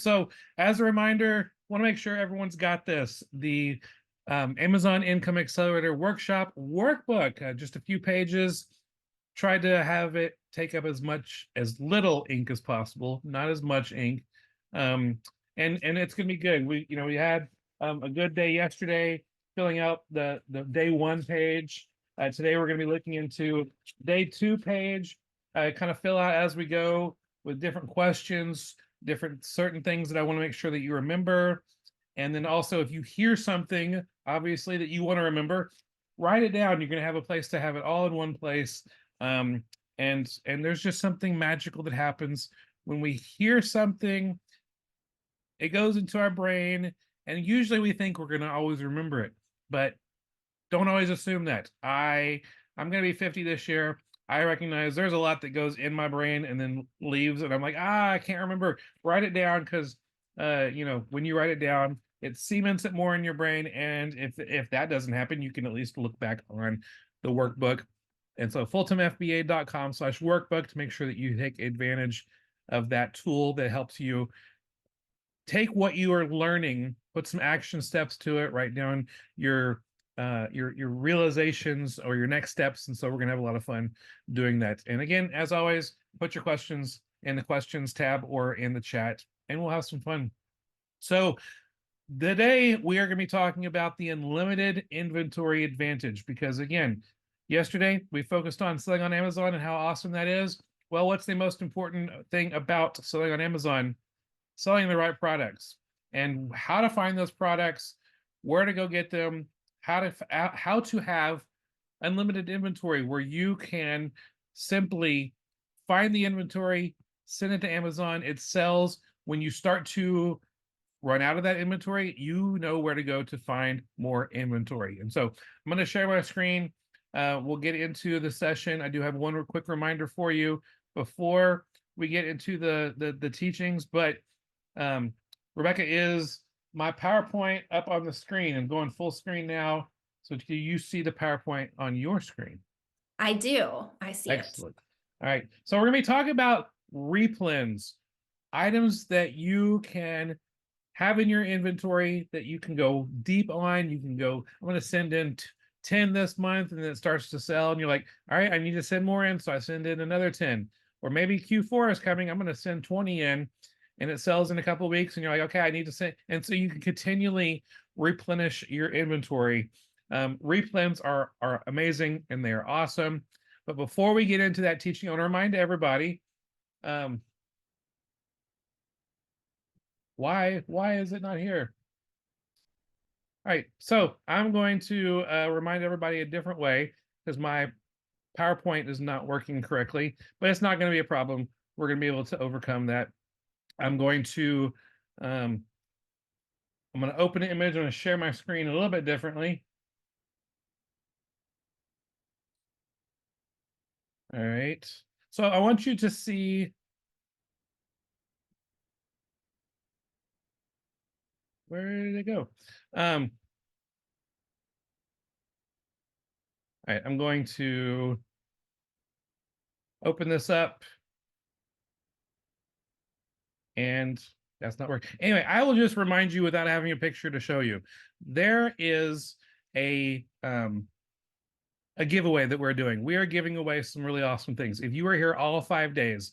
So as a reminder, want to make sure everyone's got this. The Amazon Income Accelerator Workshop Workbook, just a few pages. Tried to have it take up as little ink as possible, not as much ink. And it's going to be good. We had a good day yesterday filling out the day one page. Today we're going to be looking into day two page. Kind of fill out as we go with different questions, different certain things that I want to make sure that you remember. And then also, if you hear something, obviously, that you want to remember, write it down. You're going to have a place to have it all in one place. Um, and there's just something magical that happens when we hear something. It goes into our brain, and usually we think we're going to always remember it, but don't always assume that. I'm going to be 50 this year. I recognize there's a lot that goes in my brain and then leaves, and I'm like, I can't remember. Write it down, because when you write it down, it cements it more in your brain. And if that doesn't happen, you can at least look back on the workbook. And so fulltimefba.com/workbook to make sure that you take advantage of that tool that helps you take what you are learning, put some action steps to it, write down your realizations or your next steps. And so we're gonna have a lot of fun doing that. And again, as always, put your questions in the questions tab or in the chat, and we'll have some fun. So today we are going to be talking about the unlimited inventory advantage, because again, yesterday we focused on selling on Amazon and how awesome that is. Well, what's the most important thing about selling on Amazon? Selling the right products, and how to find those products, where to go get them, how to have unlimited inventory where you can simply find the inventory, send it to Amazon, it sells. When you start to run out of that inventory, you know where to go to find more inventory. And so I'm going to share my screen. We'll get into the session. I do have one quick reminder for you before we get into the teachings, but Rebecca, is my PowerPoint up on the screen? I'm going full screen now. So do you see the PowerPoint on your screen? I do. I see it. Excellent. All right. So we're going to be talking about replens, items that you can have in your inventory that you can go deep on. You can go, I'm going to send in 10 this month, and then it starts to sell. And you're like, all right, I need to send more in. So I send in another 10. Or maybe Q4 is coming. I'm going to send 20 in, and it sells in a couple of weeks. And you're like, okay, I need to send. And so you can continually replenish your inventory. Replens are amazing, and they are awesome. But before we get into that teaching, I want to remind everybody, why is it not here? All right, so I'm going to remind everybody a different way, because my PowerPoint is not working correctly, but it's not going to be a problem. We're going to be able to overcome that. I'm going to open an image. I'm going to share my screen a little bit differently. All right, so I want you to see, where did it go? All right, I'm going to open this up, and that's not working. Anyway, I will just remind you without having a picture to show you. There is a giveaway that we're doing. We are giving away some really awesome things. If you were here all 5 days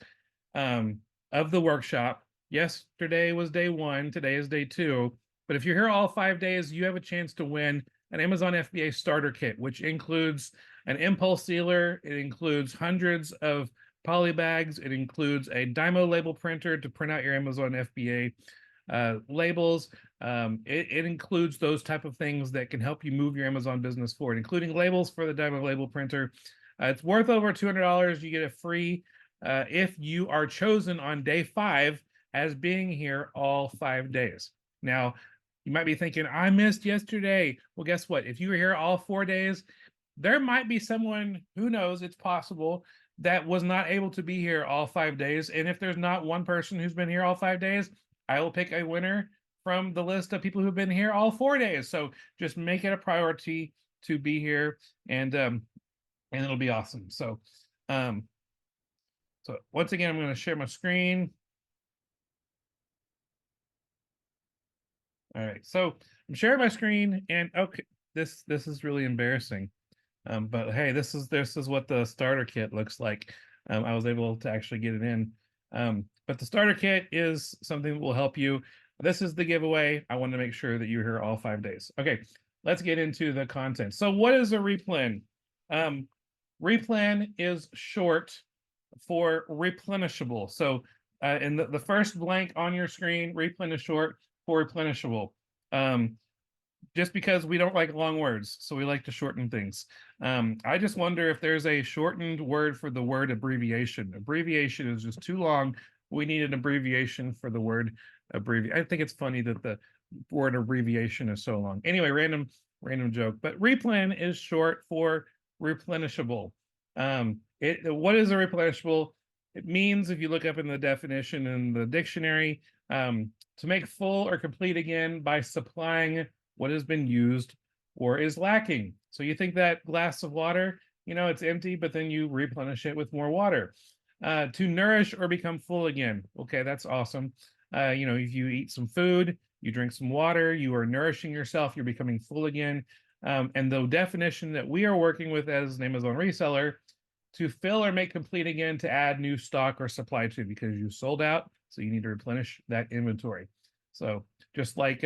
of the workshop, yesterday was day one, today is day two. But if you're here all 5 days, you have a chance to win an Amazon FBA starter kit, which includes an impulse sealer. It includes hundreds of poly bags. It includes a Dymo label printer to print out your Amazon FBA labels. It includes those type of things that can help you move your Amazon business forward, including labels for the Dymo label printer. It's worth over $200. You get it free if you are chosen on day 5 as being here all 5 days. Now, you might be thinking, I missed yesterday. Well, guess what? If you were here all 4 days, there might be someone, who knows, it's possible, that was not able to be here all 5 days. And if there's not one person who's been here all 5 days, I will pick a winner from the list of people who've been here all 4 days. So just make it a priority to be here, and it'll be awesome. So once again, I'm going to share my screen. All right, so I'm sharing my screen, and okay, this is really embarrassing. But hey, this is what the starter kit looks like. I was able to actually get it in. But the starter kit is something that will help you. This is the giveaway. I want to make sure that you're here all 5 days. Okay, let's get into the content. So what is a replen? Um, replen is short for replenishable. So in the first blank on your screen, replen is short for replenishable. Just because we don't like long words, so we like to shorten things. I just wonder if there's a shortened word for the word abbreviation. Abbreviation is just too long. We need an abbreviation for the word abbreviate. I think it's funny that the word abbreviation is so long. Anyway, random joke. But replen is short for replenishable. What is a replenishable? It means, if you look up in the definition in the dictionary, to make full or complete again by supplying what has been used or is lacking. So you think that glass of water, it's empty, but then you replenish it with more water. To nourish or become full again. Okay, that's awesome. If you eat some food, you drink some water, you are nourishing yourself, you're becoming full again. And the definition that we are working with as an Amazon reseller, to fill or make complete again, to add new stock or supply to, because you sold out, so you need to replenish that inventory. So just like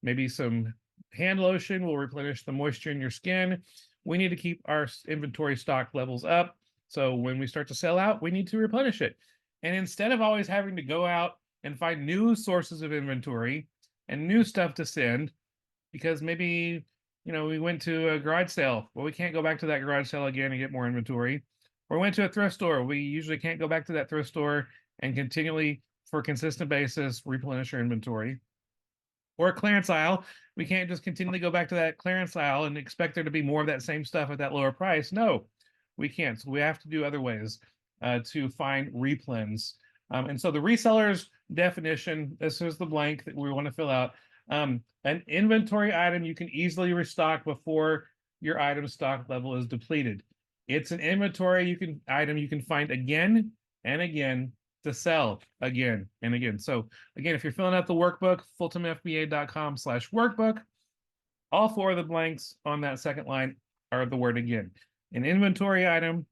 maybe some hand lotion will replenish the moisture in your skin, we need to keep our inventory stock levels up. So when we start to sell out, we need to replenish it. And instead of always having to go out and find new sources of inventory and new stuff to send, because maybe we went to a garage sale, well, we can't go back to that garage sale again and get more inventory. Or went to a thrift store, we usually can't go back to that thrift store and continually, for a consistent basis, replenish our inventory. Or a clearance aisle, we can't just continually go back to that clearance aisle and expect there to be more of that same stuff at that lower price. No, we can't. So we have to do other ways to find replens. And so the reseller's definition, this is the blank that we want to fill out. An inventory item you can easily restock before your item stock level is depleted. It's an inventory item you can find again and again to sell again and again. So again, if you're filling out the workbook, fulltimefba.com/workbook, all 4 of the blanks on that second line are the word again. An inventory item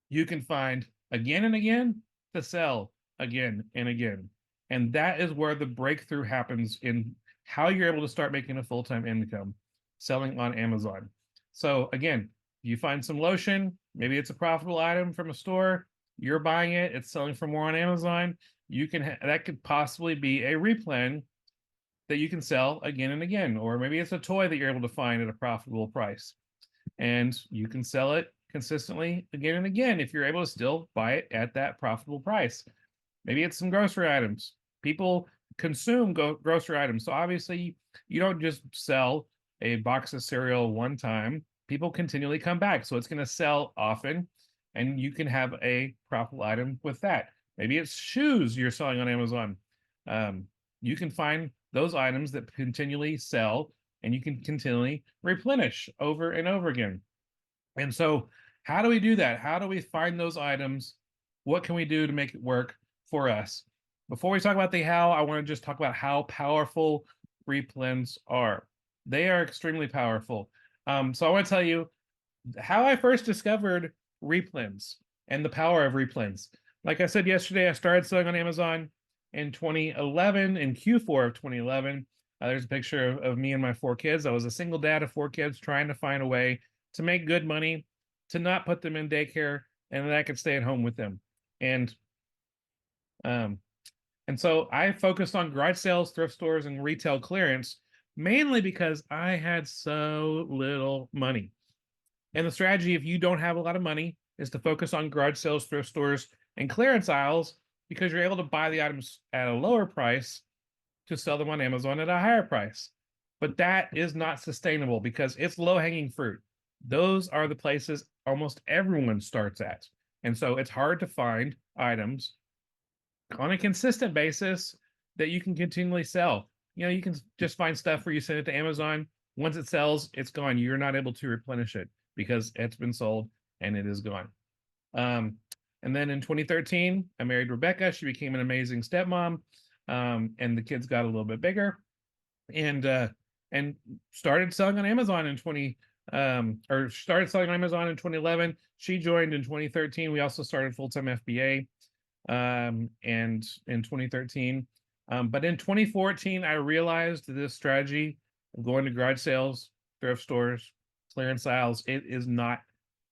you can find again and again to sell again and again. And that is where the breakthrough happens in how you're able to start making a full-time income selling on Amazon. So again, you find some lotion, maybe it's a profitable item from a store, you're buying it, it's selling for more on Amazon, that could possibly be a replen that you can sell again and again. Or maybe it's a toy that you're able to find at a profitable price, and you can sell it consistently again and again if you're able to still buy it at that profitable price. Maybe it's some grocery items. People consume grocery items. So obviously you don't just sell a box of cereal one time. People continually come back. So it's going to sell often, and you can have a profitable item with that. Maybe it's shoes you're selling on Amazon. You can find those items that continually sell, and you can continually replenish over and over again. And so how do we do that? How do we find those items? What can we do to make it work for us? Before we talk about the how, I want to just talk about how powerful replens are. They are extremely powerful. So I want to tell you how I first discovered replens and the power of replens. Like I said yesterday, I started selling on Amazon in 2011, in Q4 of 2011. There's a picture of me and my 4 kids. I was a single dad of 4 kids trying to find a way to make good money, to not put them in daycare, and that I could stay at home with them. And so I focused on garage sales, thrift stores, and retail clearance, mainly because I had so little money. And the strategy, if you don't have a lot of money, is to focus on garage sales, thrift stores, and clearance aisles, because you're able to buy the items at a lower price to sell them on Amazon at a higher price. But that is not sustainable because it's low-hanging fruit. Those are the places almost everyone starts at. And so it's hard to find items on a consistent basis that you can continually sell. You can just find stuff where you send it to Amazon. Once it sells, it's gone. You're not able to replenish it because it's been sold and it is gone. And then in 2013, I married Rebecca. She became an amazing stepmom, and the kids got a little bit bigger. and started selling on Amazon in 20 or started selling on Amazon in 2011. She joined in 2013. We also started full-time FBA and in 2013. But in 2014, I realized this strategy of going to garage sales, thrift stores, clearance aisles, it is not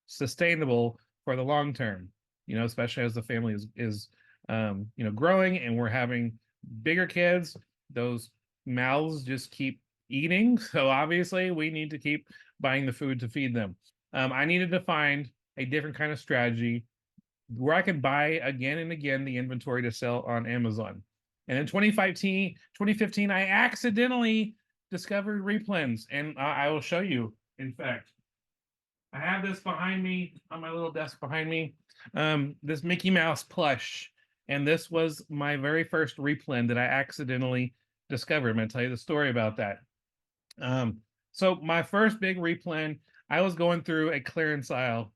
sustainable for the long term, especially as the family is growing and we're having bigger kids. Those mouths just keep eating. So obviously we need to keep buying the food to feed them. I needed to find a different kind of strategy where I could buy again and again the inventory to sell on Amazon. And in 2015, I accidentally discovered replens, and I will show you. In fact, I have this behind me on my little desk behind me, this Mickey Mouse plush, and this was my very first replen that I accidentally discovered. I'm going to tell you the story about that. So my first big replen, I was going through a clearance aisle,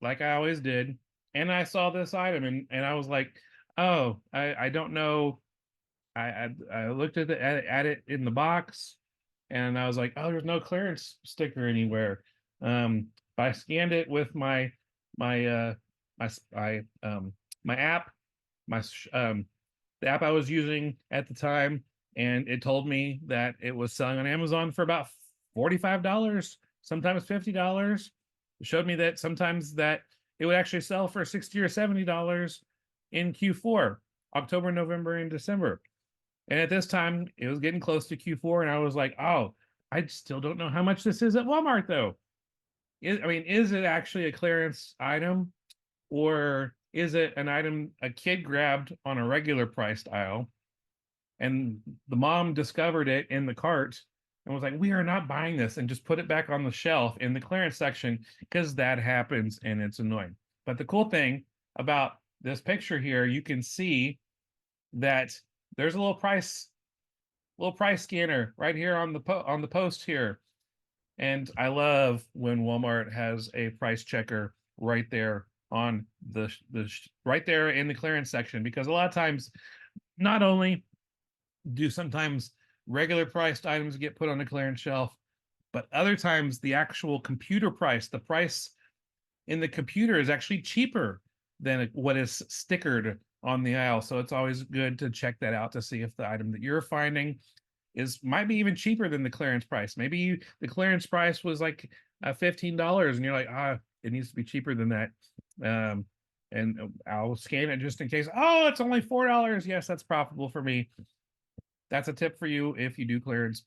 like I always did, and I saw this item, and I was like, oh, I don't know. I looked at it in the box, and I was like, oh, there's no clearance sticker anywhere. But I scanned it with my my app, the app I was using at the time, and it told me that it was selling on Amazon for about $45, sometimes $50. It showed me that sometimes that it would actually sell for $60 or $70 in Q4, October, November, and December. And at this time, it was getting close to Q4, and I was like, oh, I still don't know how much this is at Walmart, though. Is it actually a clearance item, or is it an item a kid grabbed on a regular priced aisle, and the mom discovered it in the cart and was like, we are not buying this, and just put it back on the shelf in the clearance section, because that happens and it's annoying. But the cool thing about this picture here, you can see that there's a little price scanner right here on the post here. And I love when Walmart has a price checker right there on the right there in the clearance section, because a lot of times, not only do sometimes regular priced items get put on the clearance shelf, but other times the actual computer price, the price in the computer, is actually cheaper than what is stickered on the aisle. So it's always good to check that out to see if the item that you're finding might be even cheaper than the clearance price. Maybe the clearance price was like $15, and you're like, it needs to be cheaper than that. And I'll scan it just in case. Oh, it's only $4. Yes, that's profitable for me. That's a tip for you if you do clearance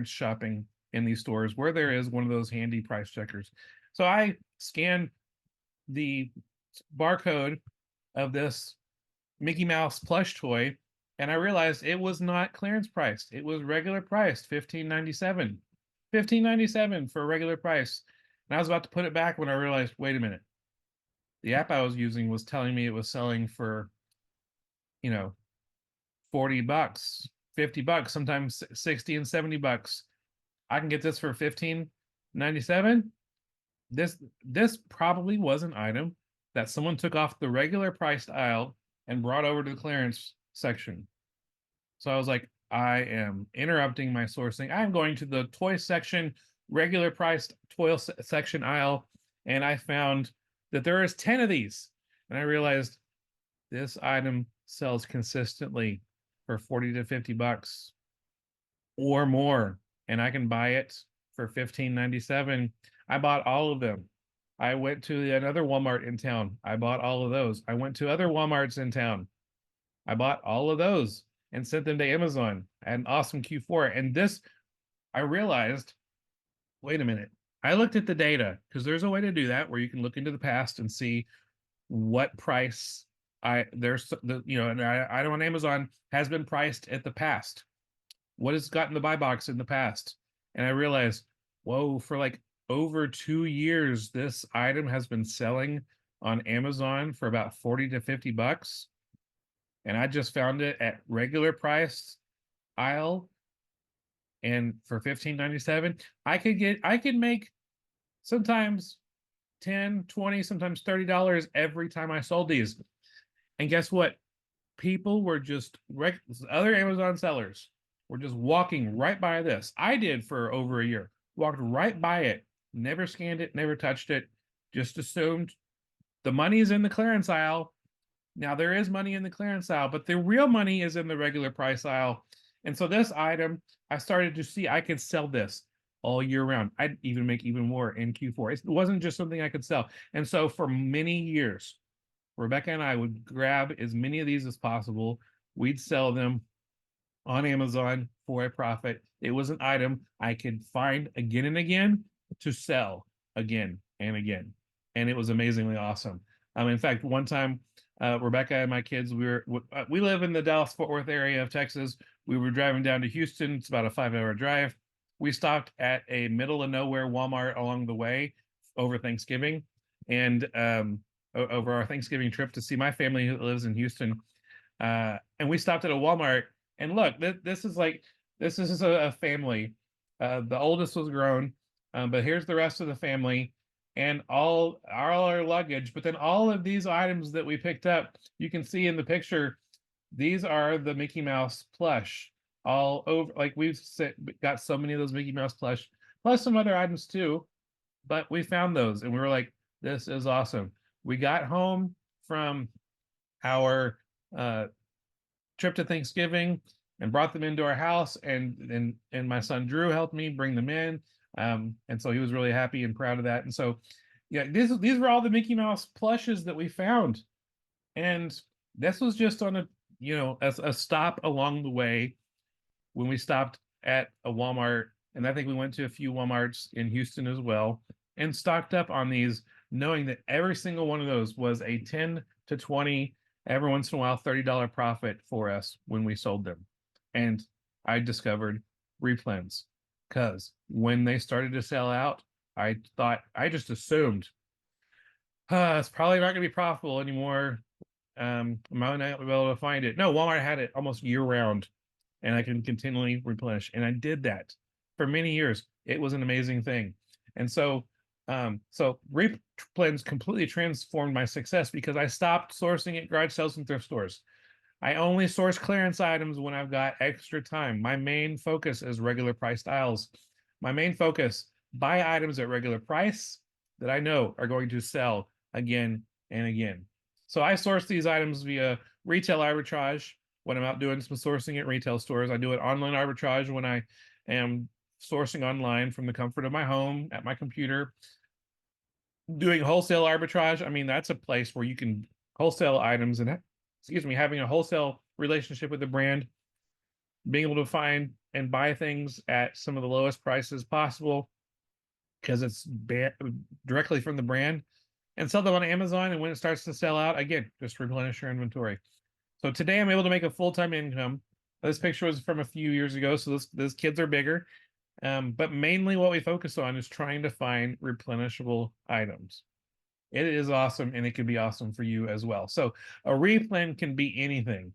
shopping in these stores where there is one of those handy price checkers. So I scanned the barcode of this Mickey Mouse plush toy, and I realized it was not clearance priced. It was regular priced, $15.97. $15.97 for a regular price. And I was about to put it back when I realized, wait a minute. The app I was using was telling me it was selling for, $40, $50, sometimes 60 and $70. I can get this for $15.97. This probably was an item that someone took off the regular priced aisle and brought over to the clearance section. So I was like, I am interrupting my sourcing. I'm going to the toy section, regular priced toy section aisle, and I found that there is 10 of these. And I realized this item sells consistently for 40 to $50 or more, and I can buy it for $15.97. I bought all of them. I went to another Walmart in town. I bought all of those. I went to other Walmarts in town. I bought all of those and sent them to Amazon. I had an awesome Q4. And this, I realized, wait a minute. I looked at the data, because there's a way to do that where you can look into the past and see what price an item on Amazon has been priced at the past. What has gotten the buy box in the past? And I realized, whoa, for like over 2 years, this item has been selling on Amazon for about 40 to $50. And I just found it at regular price aisle, and for $15.97, I could make sometimes 10, 20, sometimes $30 every time I sold these. And guess what? People were just other Amazon sellers were just walking right by this. I did for over a year, walked right by it, never scanned it, never touched it, just assumed the money is in the clearance aisle. Now there is money in the clearance aisle, but the real money is in the regular price aisle. And so this item, I started to see I could sell this all year round. I'd even make even more in Q4. It wasn't just something I could sell. And so for many years, Rebecca and I would grab as many of these as possible. We'd sell them on Amazon for a profit. It was an item I could find again and again to sell again and again. And it was amazingly awesome. In fact, one time, Rebecca and my kids, we live in the Dallas-Fort Worth area of Texas. We were driving down to Houston. It's about a 5-hour drive. We stopped at a middle of nowhere Walmart along the way over Thanksgiving, and over our Thanksgiving trip to see my family who lives in Houston. And we stopped at a Walmart, and look, this is a family. The oldest was grown, but here's the rest of the family and all our luggage. But then all of these items that we picked up, you can see in the picture, these are the Mickey Mouse plush all over. Like got so many of those Mickey Mouse plush, plus some other items too. But we found those and we were like, this is awesome. We got home from our trip to Thanksgiving and brought them into our house, and my son Drew helped me bring them in, and so he was really happy and proud of that. And so, yeah, these were all the Mickey Mouse plushes that we found, and this was just on a stop along the way when we stopped at a Walmart, and I think we went to a few Walmarts in Houston as well, and stocked up on these, knowing that every single one of those was a 10 to 20, every once in a while, $30 profit for us when we sold them. And I discovered replens, because when they started to sell out, I just assumed it's probably not going to be profitable anymore. I might not be able to find it. No, Walmart had it almost year round, and I can continually replenish. And I did that for many years. It was an amazing thing. And so replens completely transformed my success, because I stopped sourcing at garage sales and thrift stores. I only source clearance items when I've got extra time. My main focus is regular priced aisles. My main focus, buy items at regular price that I know are going to sell again and again. So I source these items via retail arbitrage when I'm out doing some sourcing at retail stores. I do it online arbitrage when I am sourcing online from the comfort of my home at my computer. Doing wholesale arbitrage, I mean, that's a place where you can wholesale items and, having a wholesale relationship with the brand, being able to find and buy things at some of the lowest prices possible because it's directly from the brand, and sell them on Amazon. And when it starts to sell out, again, just replenish your inventory. So today I'm able to make a full-time income. This picture was from a few years ago, so those kids are bigger. But mainly what we focus on is trying to find replenishable items. It is awesome, and it can be awesome for you as well. So a replen can be anything.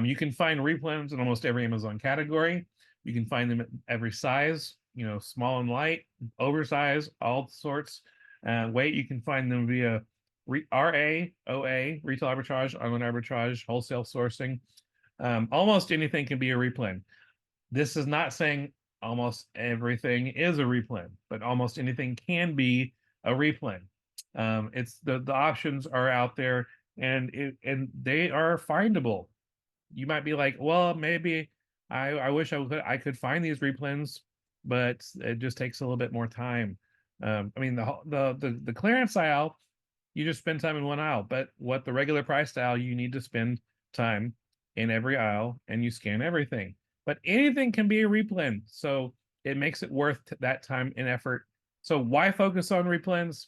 You can find replens in almost every Amazon category. You can find them at every size, small and light, oversized, all sorts. Weight, you can find them via RA, OA, retail arbitrage, online arbitrage, wholesale sourcing. Almost anything can be a replen. This is not saying almost everything is a replen, but almost anything can be a replen. It's the options are out there, and they are findable. You might be like, well, maybe I wish I could find these replens, but it just takes a little bit more time. I mean, the clearance aisle, you just spend time in one aisle, but what the regular price aisle, you need to spend time in every aisle, and you scan everything. But anything can be a replen, so it makes it worth that time and effort. So why focus on replens?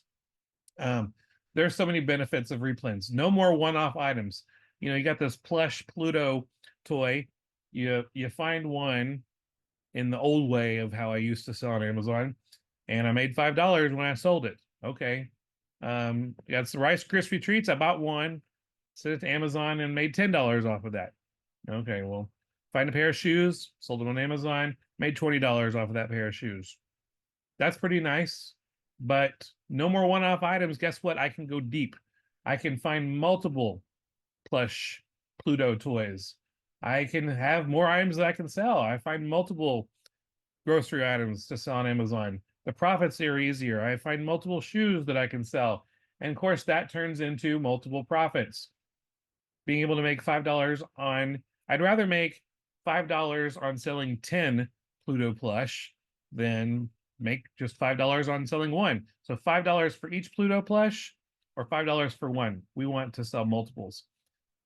There's so many benefits of replens. No more one-off items. You got this plush Pluto toy. You find one in the old way of how I used to sell on Amazon, and I made $5 when I sold it. Okay. Got some Rice Krispie treats. I bought one, sent it to Amazon, and made $10 off of that. Okay, well, find a pair of shoes, sold them on Amazon, made $20 off of that pair of shoes. That's pretty nice, but no more one-off items. Guess what? I can go deep. I can find multiple plush Pluto toys I can have more items that I can sell. I find multiple grocery items to sell on Amazon. The profits are easier. I find multiple shoes that I can sell. And of course, that turns into multiple profits. Being able to make $5 on, I'd rather make $5 on selling 10 Pluto plush than make just $5 on selling one. So $5 for each Pluto plush or $5 for one. We want to sell multiples.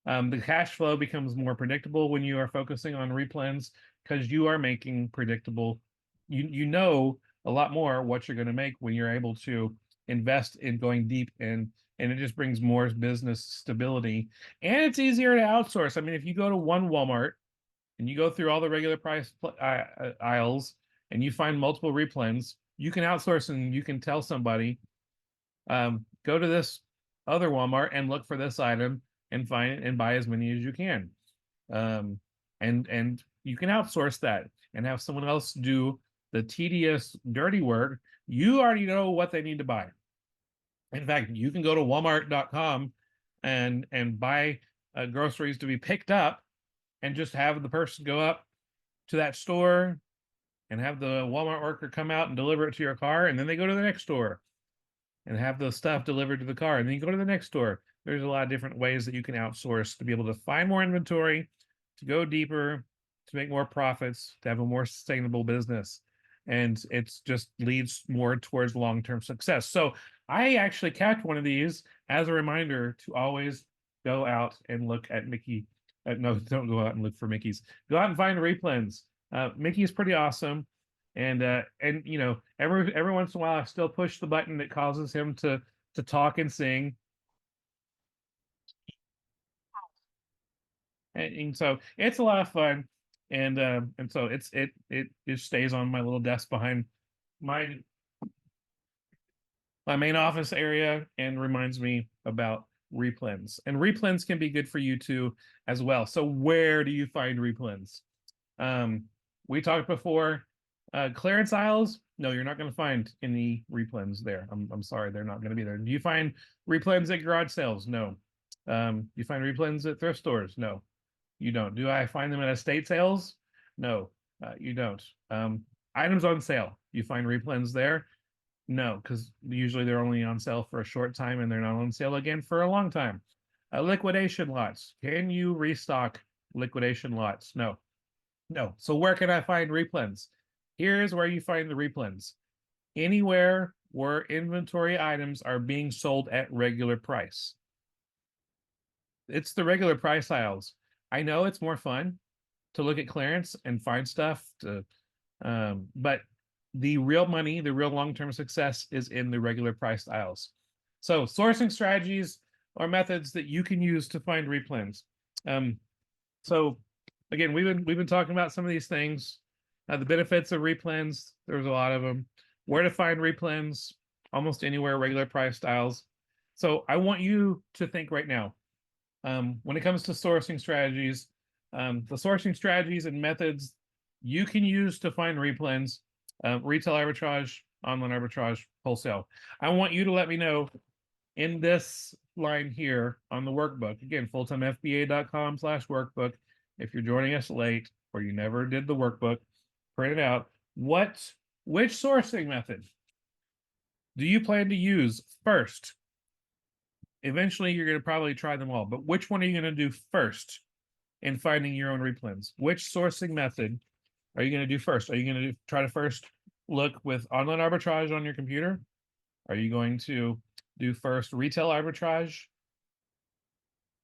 The cash flow becomes more predictable when you are focusing on replens because you are making predictable. You know a lot more what you're going to make when you're able to invest in going deep and it just brings more business stability and it's easier to outsource. I mean, if you go to one Walmart and you go through all the regular price aisles and you find multiple replens, you can outsource and you can tell somebody, go to this other Walmart and look for this item and find it and buy as many as you can. And you can outsource that and have someone else do the tedious, dirty work. You already know what they need to buy. In fact, you can go to Walmart.com and buy groceries to be picked up, and just have the person go up to that store and have the Walmart worker come out and deliver it to your car, and then they go to the next store and have the stuff delivered to the car, and then you go to the next store. There's a lot of different ways that you can outsource to be able to find more inventory, to go deeper, to make more profits, to have a more sustainable business. And it's just leads more towards long-term success. So I actually kept one of these as a reminder to always go out and look at Mickey. No, don't go out and look for Mickey's. Go out and find replens. Mickey is pretty awesome. And you know, every once in a while I still push the button that causes him to talk and sing. And so it's a lot of fun. And so it just stays on my little desk behind my main office area and reminds me about replens. And replens can be good for you too as well. So where do you find replens? We talked before, clearance aisles. No, you're not going to find any replens there. I'm sorry, they're not going to be there. Do you find replens at garage sales? No. You find replens at thrift stores? No, you don't. Do I find them at estate sales? No, you don't. Items on sale. You find replens there? No, because usually they're only on sale for a short time and they're not on sale again for a long time. Liquidation lots. Can you restock liquidation lots? No. No. So where can I find replens? Here's where you find the replens. Anywhere where inventory items are being sold at regular price. It's the regular price aisles. I know it's more fun to look at clearance and find stuff to, but the real money, the real long-term success is in the regular priced aisles. So sourcing strategies are methods that you can use to find replens. So again, we've been talking about some of these things. The benefits of replens, there's a lot of them. Where to find replens, almost anywhere, regular price styles. So I want you to think right now, when it comes to sourcing strategies, the sourcing strategies and methods you can use to find replens, retail arbitrage, online arbitrage, wholesale. I want you to let me know in this line here on the workbook. Again, fulltimefba.com/workbook. If you're joining us late or you never did the workbook, print it out. Which sourcing method do you plan to use first? Eventually, you're going to probably try them all, but which one are you going to do first in finding your own replens? Which sourcing method are you going to do first? Are you going to try to first look with online arbitrage on your computer? Are you going to do first retail arbitrage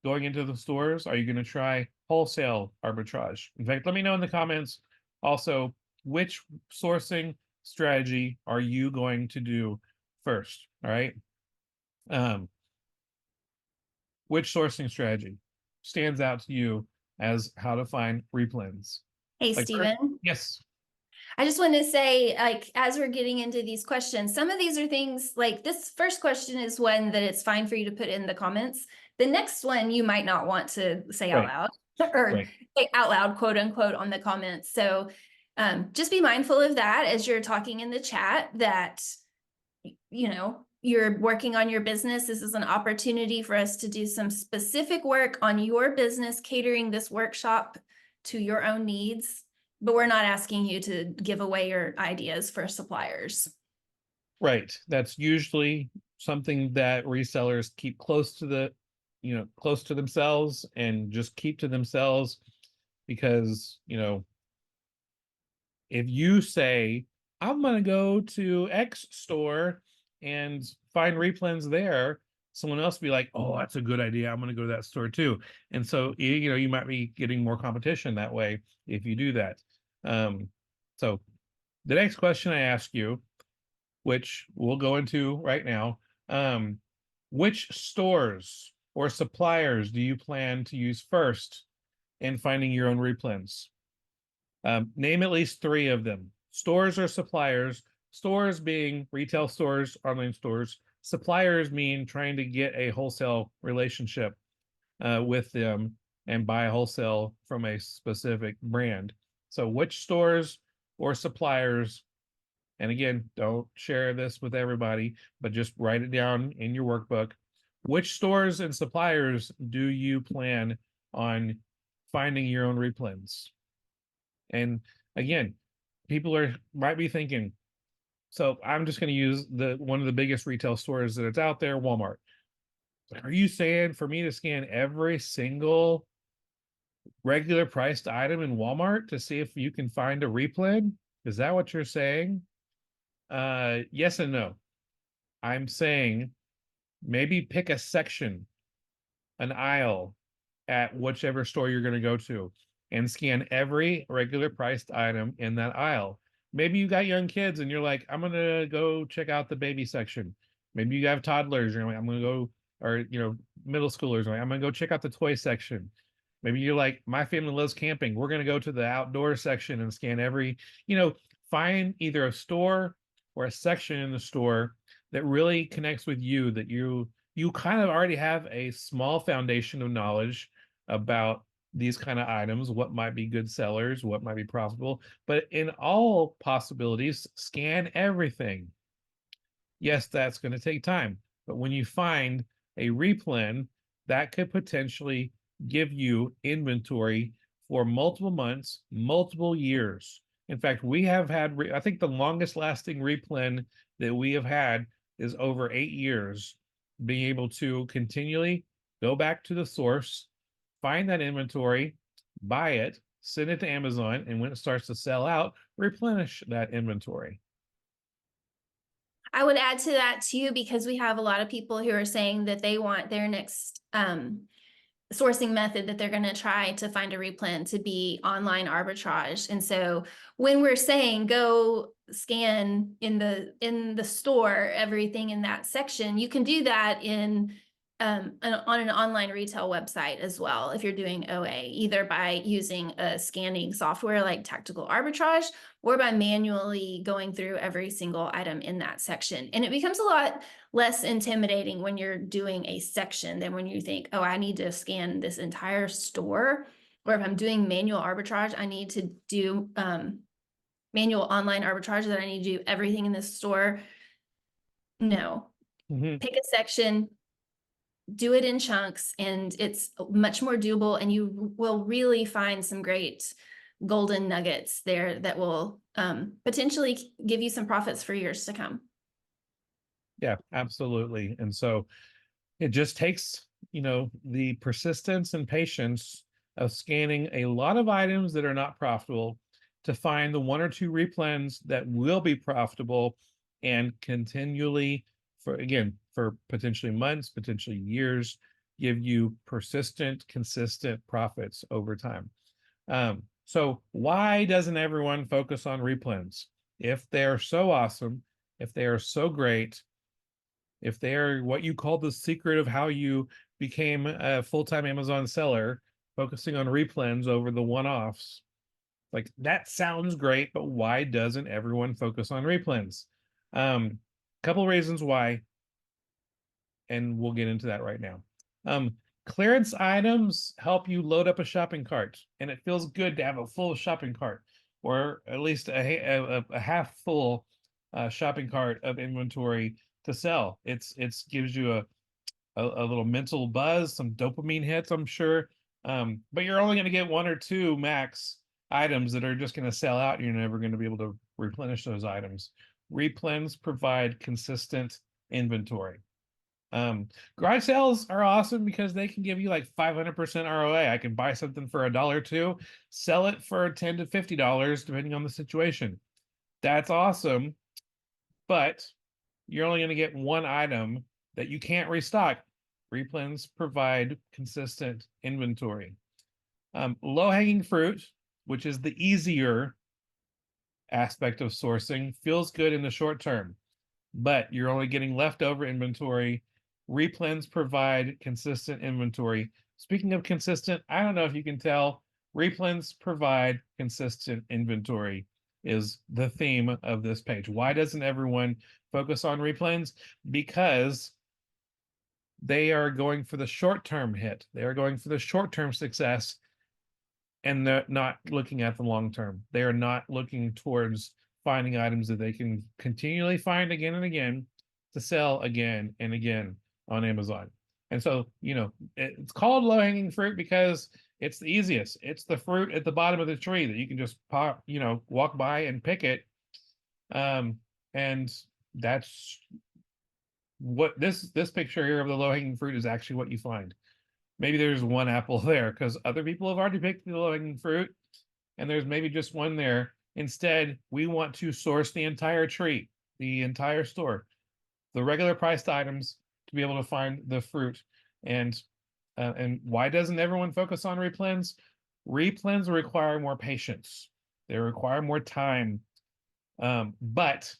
going into the stores? Are you going to try wholesale arbitrage? In fact, let me know in the comments also which sourcing strategy are you going to do first? All right. Which sourcing strategy stands out to you as how to find replens? Hey, Like, Stephen. yes. I just want to say, like, as we're getting into these questions, some of these are things like this first question is one that it's fine for you to put in the comments. The next one you might not want to say out Right. loud or Right. say out loud, quote unquote, on the comments. So just be mindful of that as you're talking in the chat that, you know, you're working on your business. This is an opportunity for us to do some specific work on your business, catering this workshop to your own needs, but we're not asking you to give away your ideas for suppliers. Right. That's usually something that resellers keep close to close to themselves and just keep to themselves because, if you say, I'm going to go to X store and find replens there, someone else will be like, oh, that's a good idea. I'm going to go to that store too. And so, you might be getting more competition that way if you do that. So the next question I ask you, which we'll go into right now, which stores or suppliers do you plan to use first in finding your own replens? Name at least three of them. Stores or suppliers. Stores being retail stores, online stores. Suppliers mean trying to get a wholesale relationship with them and buy wholesale from a specific brand. So which stores or suppliers, and again, don't share this with everybody, but just write it down in your workbook. Which stores and suppliers do you plan on finding your own replens? And again, people might be thinking, so I'm just going to use one of the biggest retail stores that it's out there, Walmart. Are you saying for me to scan every single regular priced item in Walmart to see if you can find a replen? Is that what you're saying? Yes and no. I'm saying maybe pick a section, an aisle at whichever store you're going to go to and scan every regular priced item in that aisle. Maybe you got young kids and you're like, I'm going to go check out the baby section. Maybe you have toddlers, you're like, I'm going to go, or, middle schoolers, I'm going to go check out the toy section. Maybe you're like, my family loves camping. We're going to go to the outdoor section and scan every, find either a store or a section in the store that really connects with you, that you kind of already have a small foundation of knowledge about these kind of items, what might be good sellers, what might be profitable. But in all possibilities, scan everything. Yes, that's going to take time. But when you find a replen, that could potentially give you inventory for multiple months, multiple years. In fact, we have had, I think the longest lasting replen that we have had is over 8 years, being able to continually go back to the source, find that inventory, buy it, send it to Amazon, and when it starts to sell out, replenish that inventory. I would add to that too, because we have a lot of people who are saying that they want their next sourcing method that they're going to try to find a replen to be online arbitrage. And so when we're saying go scan in the store everything in that section, you can do that on an online retail website as well if you're doing OA, either by using a scanning software like Tactical Arbitrage or by manually going through every single item in that section. And it becomes a lot less intimidating when you're doing a section than when you think, oh, I need to scan this entire store. Or if I'm doing manual arbitrage, I need to do manual online arbitrage, that I need to do everything in this store. No. Pick a section, do it in chunks, and it's much more doable, and you will really find some great golden nuggets there that will potentially give you some profits for years to come. Yeah, absolutely. And so it just takes, the persistence and patience of scanning a lot of items that are not profitable to find the one or two replens that will be profitable and continually, for potentially months, potentially years, give you persistent, consistent profits over time. So why doesn't everyone focus on replens? If they're so awesome, if they are so great, if they're what you call the secret of how you became a full-time Amazon seller, focusing on replens over the one-offs, like that sounds great, but why doesn't everyone focus on replens? Couple reasons why, and we'll get into that right now. Clearance items help you load up a shopping cart, and it feels good to have a full shopping cart, or at least a half full shopping cart of inventory to sell. It's gives you a little mental buzz, some dopamine hits, I'm sure. But you're only going to get 1 or 2 max items that are just going to sell out. You're never going to be able to replenish those items. Replens provide consistent inventory. Garage sales are awesome because they can give you like 500% ROA. I can buy something for $1 or $2, sell it for $10 to $50 depending on the situation. That's awesome, but you're only going to get 1 item that you can't restock. Replens provide consistent inventory. Low-hanging fruit, which is the easier aspect of sourcing, feels good in the short term, but you're only getting leftover inventory. Replens provide consistent inventory. Speaking of consistent, I don't know if you can tell, replens provide consistent inventory is the theme of this page. Why doesn't everyone focus on replens? Because they are going for the short-term hit. They are going for the short-term success, and they're not looking at the long term. They are not looking towards finding items that they can continually find again and again to sell again and again on Amazon. And so, it's called low-hanging fruit because it's the easiest. It's the fruit at the bottom of the tree that you can just pop, walk by and pick it. And that's what this picture here of the low-hanging fruit is actually what you find. Maybe there's 1 apple there because other people have already picked the low-hanging fruit, and there's maybe just 1 there. Instead, we want to source the entire tree, the entire store, the regular priced items to be able to find the fruit. And why doesn't everyone focus on replens? Replens require more patience. They require more time. But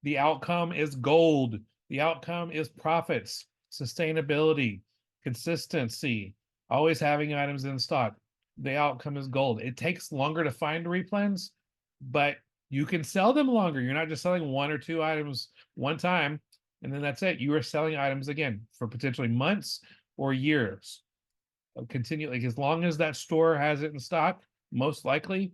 the outcome is gold. The outcome is profits, sustainability, consistency, always having items in stock. The outcome is gold. It takes longer to find replens, but you can sell them longer. You're not just selling 1 or 2 items one time, and then that's it. You are selling items again for potentially months or years. Continue, like as long as that store has it in stock, most likely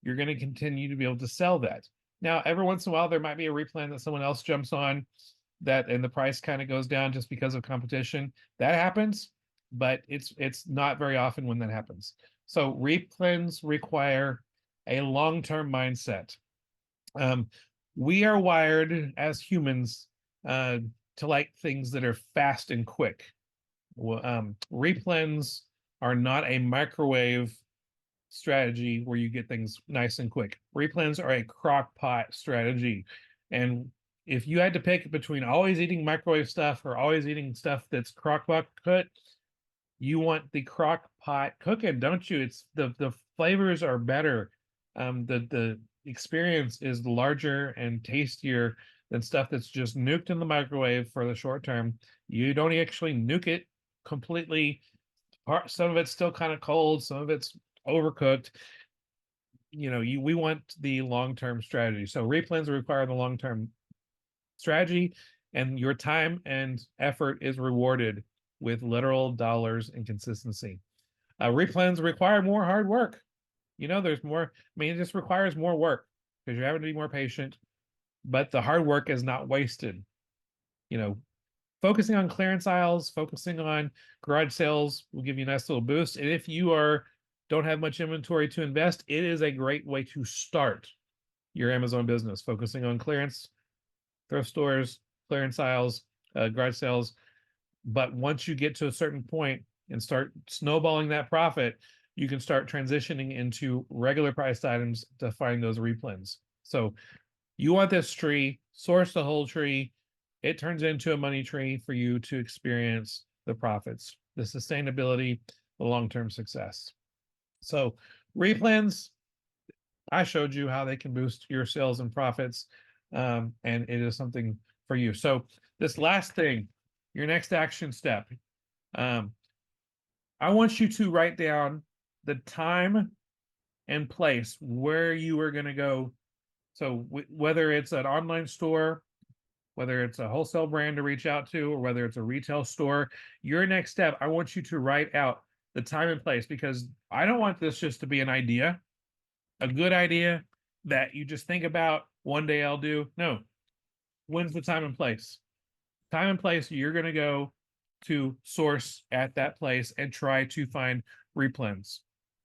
you're going to continue to be able to sell that. Now, every once in a while, there might be a replan that someone else jumps on that and the price kind of goes down just because of competition. That happens, but it's not very often when that happens. So replens require a long-term mindset. We are wired as humans to like things that are fast and quick. Replens are not a microwave strategy where you get things nice and quick. Replens are a crock pot strategy. And if you had to pick between always eating microwave stuff or always eating stuff that's crock pot cooked, you want the crock pot cooking, don't you? It's the flavors are better. The experience is larger and tastier than stuff that's just nuked in the microwave for the short term. You don't actually nuke it completely. Some of it's still kind of cold, some of it's overcooked. We want the long-term strategy. So replens require the long-term strategy, and your time and effort is rewarded with literal dollars and consistency. Replens require more hard work. There's more. It just requires more work because you're having to be more patient, but the hard work is not wasted. Focusing on clearance aisles, focusing on garage sales will give you a nice little boost. And if you don't have much inventory to invest, it is a great way to start your Amazon business, focusing on clearance, thrift stores, clearance aisles, garage sales. But once you get to a certain point and start snowballing that profit, you can start transitioning into regular priced items to find those replens. So you want this tree, source the whole tree. It turns into a money tree for you to experience the profits, the sustainability, the long-term success. So replens, I showed you how they can boost your sales and profits, and it is something for you. So this last thing, your next action step, I want you to write down the time and place where you are going to go. So whether it's an online store, whether it's a wholesale brand to reach out to, or whether it's a retail store, your next step, I want you to write out the time and place, because I don't want this just to be an idea, a good idea that you just think about, one day I'll do. No. When's the time and place? Time and place, you're going to go to source at that place and try to find replens.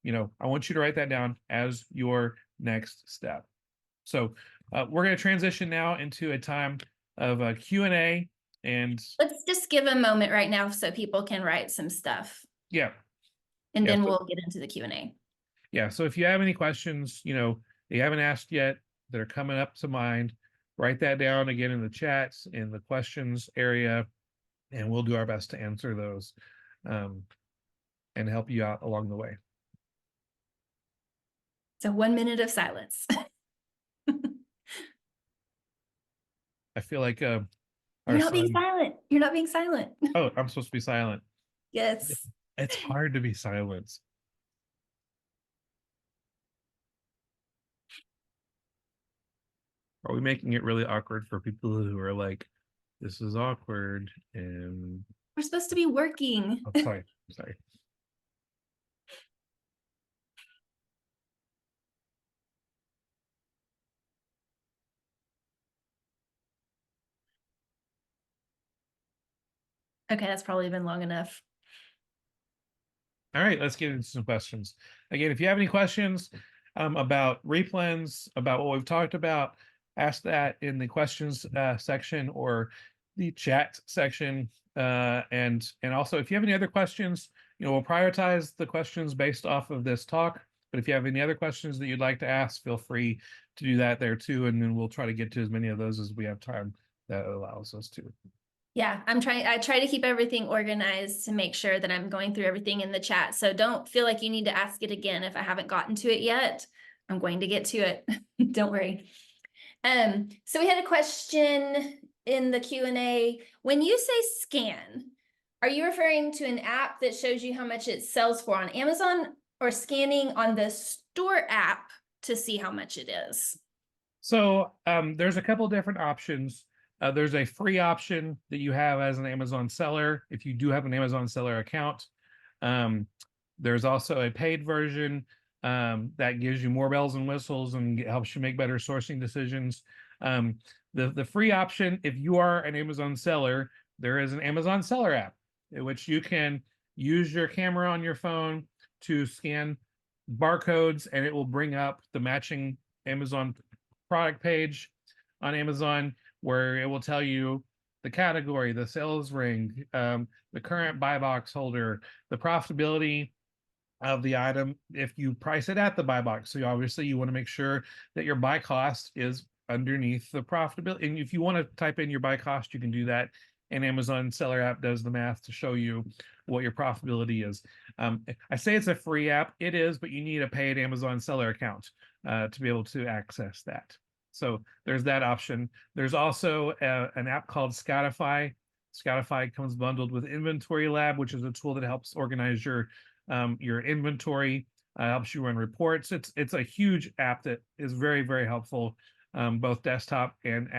I want you to write that down as your next step. So we're going to transition now into a time of a Q&A, and Let's just give a moment right now so people can write some stuff, yeah. and Yeah, then so, we'll get into the Q&A. yeah. So if you have any questions, that you haven't asked yet, that are coming up to mind, write that down again in the chats, in the questions area, and we'll do our best to answer those and help you out along the way. So 1 minute of silence. I feel like You're our not being son. silent. You're not being silent. Oh, I'm supposed to be silent. Yes. It's hard to be silent. Are we making it really awkward for people who are like, this is awkward? And We're supposed to be working. I'm sorry. I'm sorry. Okay, that's probably been long enough. All right, let's get into some questions. Again, if you have any questions about replens, about what we've talked about, ask that in the questions section or the chat section. And also, if you have any other questions, we'll prioritize the questions based off of this talk. But if you have any other questions that you'd like to ask, feel free to do that there too. And then we'll try to get to as many of those as we have time that allows us to. Yeah, I try to keep everything organized to make sure that I'm going through everything in the chat. So don't feel like you need to ask it again if I haven't gotten to it yet. I'm going to get to it. Don't worry. So we had a question in the Q&A. When you say scan, are you referring to an app that shows you how much it sells for on Amazon, or scanning on the store app to see how much it is? So there's a couple different options. There's a free option that you have as an Amazon seller if you do have an Amazon seller account. There's also a paid version that gives you more bells and whistles and helps you make better sourcing decisions. The free option, if you are an Amazon seller, there is an Amazon seller app in which you can use your camera on your phone to scan barcodes, and it will bring up the matching Amazon product page on Amazon, where it will tell you the category, the sales ring, the current buy box holder, the profitability of the item if you price it at the buy box. So obviously you want to make sure that your buy cost is underneath the profitability. And if you want to type in your buy cost, you can do that. And Amazon Seller app does the math to show you what your profitability is. I say it's a free app. It is, but you need a paid Amazon Seller account to be able to access that. So there's that option. There's also an app called Scoutify. Scoutify comes bundled with Inventory Lab, which is a tool that helps organize your inventory, helps you run reports. It's a huge app that is very, very helpful, both desktop and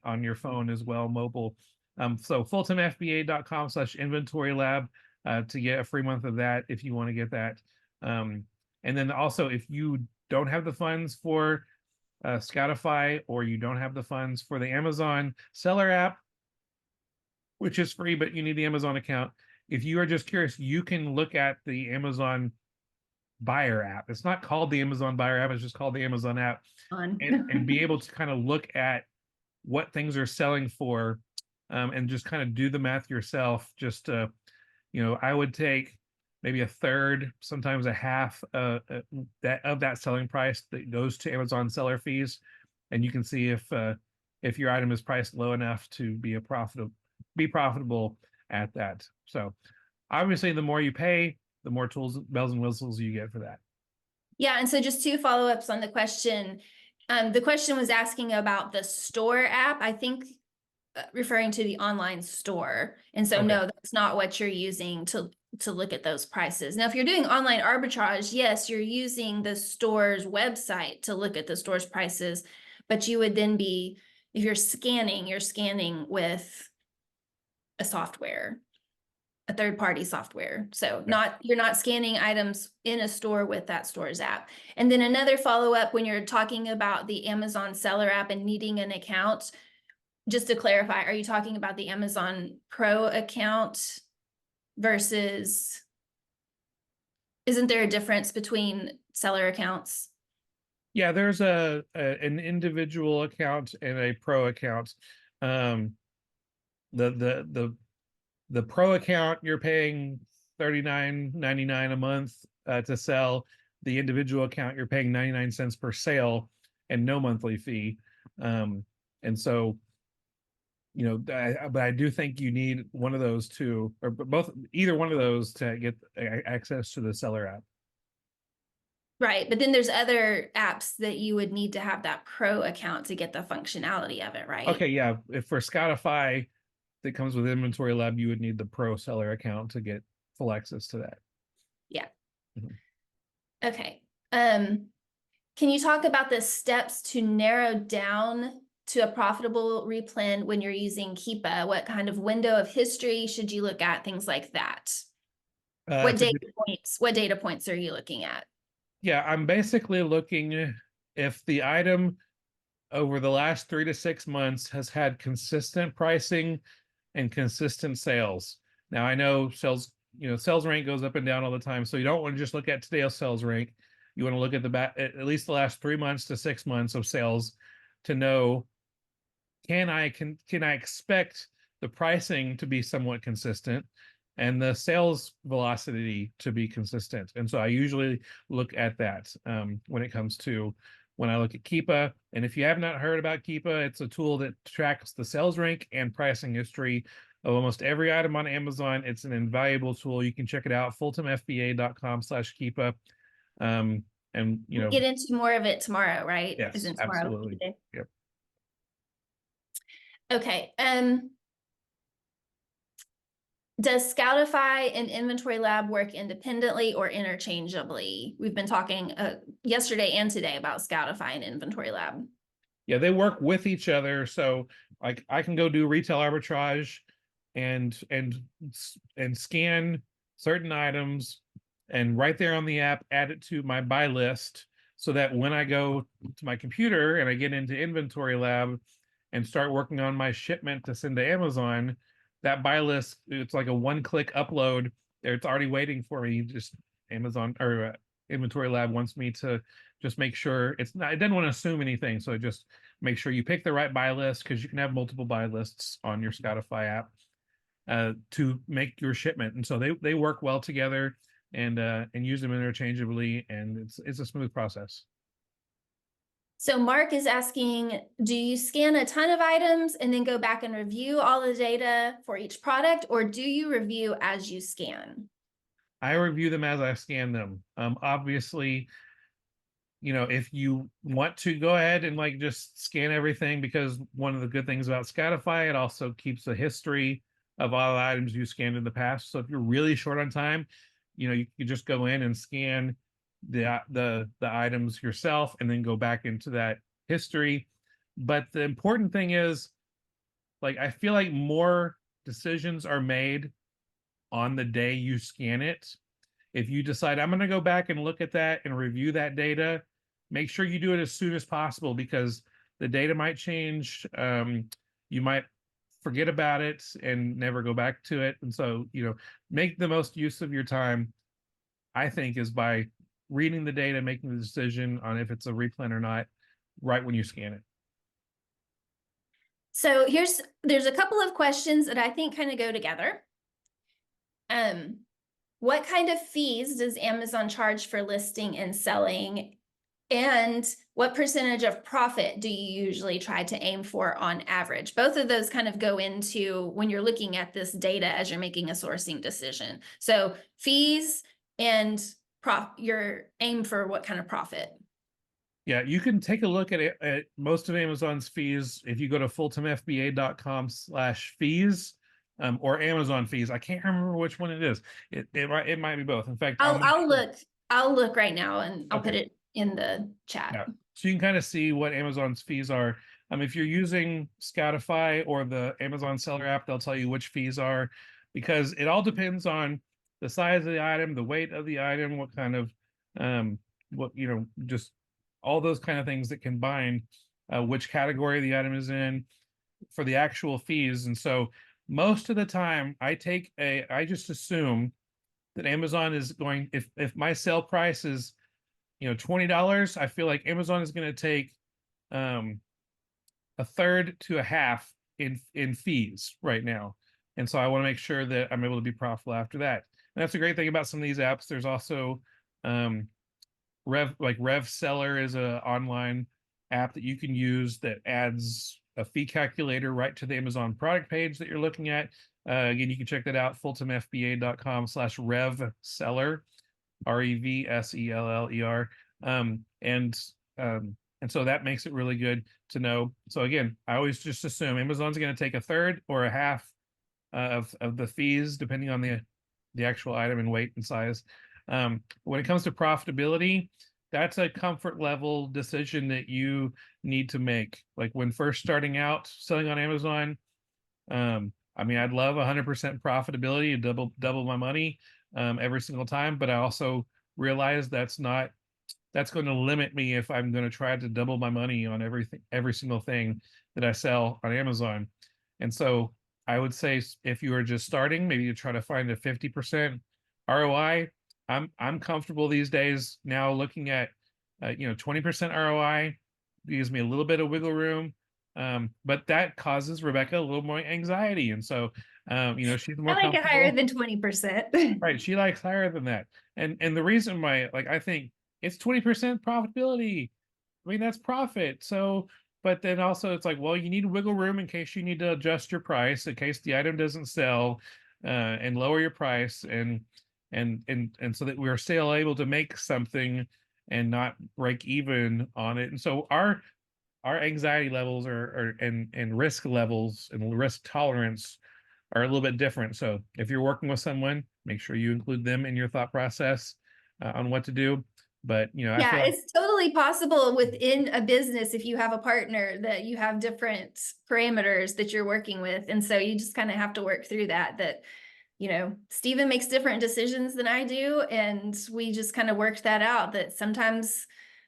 on your phone as well, mobile. So fulltimefba.com/inventory lab to get a free month of that if you want to get that. And then also, if you don't have the funds for Scoutify, or you don't have the funds for the Amazon seller app, which is free, but you need the Amazon account. If you are just curious, you can look at the Amazon buyer app. It's not called the Amazon buyer app, it's just called the Amazon app, and be able to kind of look at what things are selling for, and just kind of do the math yourself. Just I would take maybe a third, sometimes a half that selling price that goes to Amazon seller fees, and you can see if your item is priced low enough to be profitable at that. So obviously the more you pay, the more tools, bells and whistles you get for that. Yeah, and so just 2 follow-ups on the question. The question was asking about the store app, I think referring to the online store. And so Okay. no, that's not what you're using to look at those prices. Now, if you're doing online arbitrage, yes, you're using the store's website to look at the store's prices, but you would then be, if you're scanning with a software, a third-party software. So you're not scanning items in a store with that store's app. And then another follow-up, when you're talking about the Amazon seller app and needing an account, just to clarify, are you talking about the Amazon Pro account versus Isn't there a difference between seller accounts? Yeah, there's an individual account and a pro account. Um, the pro account, you're paying $39.99 a month to sell. The individual account, you're paying 99 cents per sale and no monthly fee. And so, but I do think you need one of those two, or both, either one of those to get access to the seller app. Right, but then there's other apps that you would need to have that pro account to get the functionality of it, right? Okay, yeah. If for Scoutify that comes with Inventory Lab, you would need the pro seller account to get full access to that. Yeah. Mhm. Okay. Can you talk about the steps to narrow down to a profitable replen when you're using Keepa? What kind of window of history should you look at? Things like that. What To data points? What data points are you looking at? Yeah, I'm basically looking if the item over the last 3 to 6 months has had consistent pricing and consistent sales. Now I know sales rank goes up and down all the time, so you don't want to just look at today's sales rank. You want to look at at least the last 3 months to 6 months of sales to know can I expect the pricing to be somewhat consistent and the sales velocity to be consistent. And so I usually look at that when it comes to when I look at Keepa. And if you have not heard about Keepa, it's a tool that tracks the sales rank and pricing history of almost every item on Amazon. It's an invaluable tool. You can check it out, fultonfba.com/Keepa. And We'll get into more of it tomorrow, right? yes, Isn't tomorrow absolutely. Tuesday? Yep. Okay. Does Scoutify and Inventory Lab work independently or interchangeably? We've been talking yesterday and today about Scoutify and Inventory Lab. Yeah, they work with each other. So like I can go do retail arbitrage and scan certain items and right there on the app add it to my buy list so that when I go to my computer and I get into Inventory Lab and start working on my shipment to send to Amazon, that buy list, it's like a one-click upload. It's already waiting for me. Just Amazon or Inventory Lab wants me to just make sure it doesn't want to assume anything. So just make sure you pick the right buy list because you can have multiple buy lists on your Scoutify app to make your shipment. And so they work well together and use them interchangeably, and it's a smooth process. So Mark is asking, do you scan a ton of items and then go back and review all the data for each product, or do you review as you scan? I review them as I scan them. Obviously, if you want to go ahead and like just scan everything, because one of the good things about Scoutify, it also keeps a history of all the items you scanned in the past. So if you're really short on time, you can just go in and scan the items yourself and then go back into that history. But the important thing is, like, I feel like more decisions are made on the day you scan it. If you decide I'm going to go back and look at that and review that data, make sure you do it as soon as possible because the data might change. You might forget about it and never go back to it. And so, make the most use of your time, I think, is by reading the data, making the decision on if it's a replen or not, right when you scan it. So there's a couple of questions that I think kind of go together. What kind of fees does Amazon charge for listing and selling? And what percentage of profit do you usually try to aim for on average? Both of those kind of go into when you're looking at this data as you're making a sourcing decision. So fees and your aim for what kind of profit. Yeah, you can take a look at most of Amazon's fees if you go to fultonfba.com/fees or Amazon fees. I can't remember which one it is. It might be both. In fact, I'll look right now and I'll put Okay. it in the chat. Yeah. So you can kind of see what Amazon's fees are. If you're using Scoutify or the Amazon seller app, they'll tell you which fees are, because it all depends on the size of the item, the weight of the item, what kind of just all those kind of things that combine which category the item is in for the actual fees. And so most of the time I just assume that Amazon is going, if my sale price is, $20, I feel like Amazon is going to take a third to a half in fees right now. And so I want to make sure that I'm able to be profitable after that. And that's a great thing about some of these apps. There's also Rev Seller is a online app that you can use that adds a fee calculator right to the Amazon product page that you're looking at. Again, you can check that out, fulltimefba.com/rev seller, REVSELLER. And so that makes it really good to know. So again, I always just assume Amazon's going to take a third or a half of the fees, depending on the actual item and weight and size. When it comes to profitability, that's a comfort level decision that you need to make. Like when first starting out selling on Amazon, I mean, I'd love 100% profitability and double my money every single time, but I also realize that's going to limit me if I'm going to try to double my money on every single thing that I sell on Amazon. And so I would say if you are just starting, maybe you try to find a 50% ROI. I'm comfortable these days now looking at 20% ROI gives me a little bit of wiggle room. But that causes Rebecca a little more anxiety. And so she's more I like it higher comfortable. than 20%. Right. She likes higher than that. And the reason why, like, I think it's 20% profitability. I mean, that's profit. So, but then also it's like, well, you need wiggle room in case you need to adjust your price in case the item doesn't sell, and lower your price, and so that we're still able to make something and not break even on it. And so our anxiety levels and risk levels and risk tolerance are a little bit different. So if you're working with someone, make sure you include them in your thought process on what to do. But I Yeah, feel like, it's totally possible within a business if you have a partner that you have different parameters that you're working with. And so you just kind of have to work through that, Stephen makes different decisions than I do. And we just kind of worked that out, that sometimes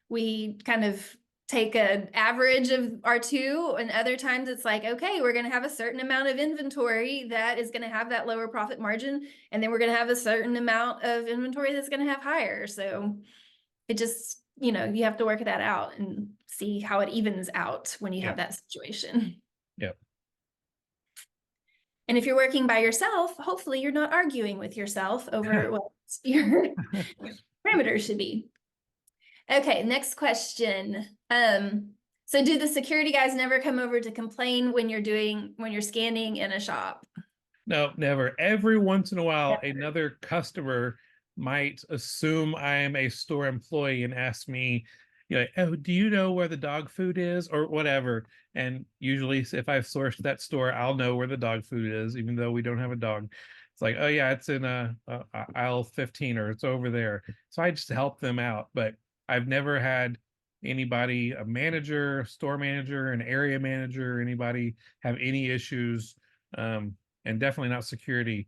we kind of take an average of our two, and other times it's like, okay, we're going to have a certain amount of inventory that is going to have that lower profit margin. And then we're going to have a certain amount of inventory that's going to have higher. So it just, you have to work that out and see how it evens out when you yeah, have that situation. yeah. And if you're working by yourself, hopefully you're not arguing with yourself over what your parameters should be. Okay, next question. So do the security guys never come over to complain when you're scanning in a shop? No, never. Every once in a while, Never. another customer might assume I am a store employee and ask me, oh, do you know where the dog food is or whatever? And usually, if I've sourced that store, I'll know where the dog food is, even though we don't have a dog. It's like, oh yeah, it's in aisle 15 or it's over there. So I just help them out. But I've never had anybody, a manager, store manager, an area manager, anybody have any issues. And definitely not security